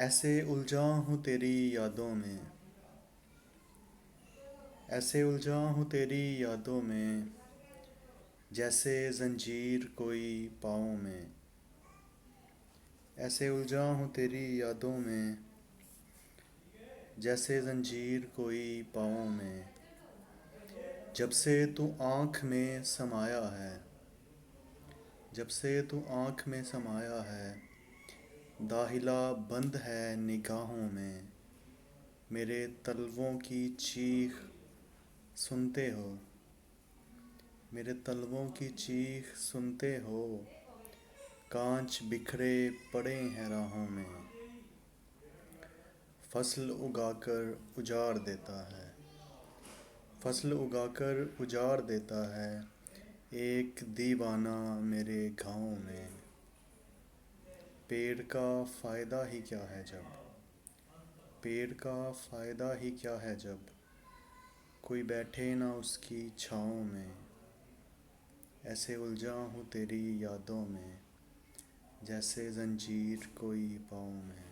ایسے الجھا ہوں تیری یادوں میں، ایسے الجھا ہوں تیری یادوں میں، جیسے زنجیر کوئی پاؤں میں۔ ایسے الجھا ہوں تیری یادوں میں، جیسے زنجیر کوئی پاؤں میں۔ جب سے تو آنکھ میں سمایا ہے، جب سے تو آنکھ میں سمایا ہے، داخلہ بند ہے نگاہوں میں۔ میرے طلبوں کی چیخ سنتے ہو، میرے طلبوں کی چیخ سنتے ہو، کانچ بکھرے پڑے ہیں راہوں میں۔ فصل اگا کر اجاڑ دیتا ہے، فصل اگا کر اجاڑ دیتا ہے، ایک دیوانہ میرے گاؤں میں۔ پیڑ کا فائدہ ہی کیا ہے جب، پیڑ کا فائدہ ہی کیا ہے جب، کوئی بیٹھے نہ اس کی چھاؤں میں۔ ایسے الجھا ہوں تیری یادوں میں، جیسے زنجیر کوئی پاؤں میں۔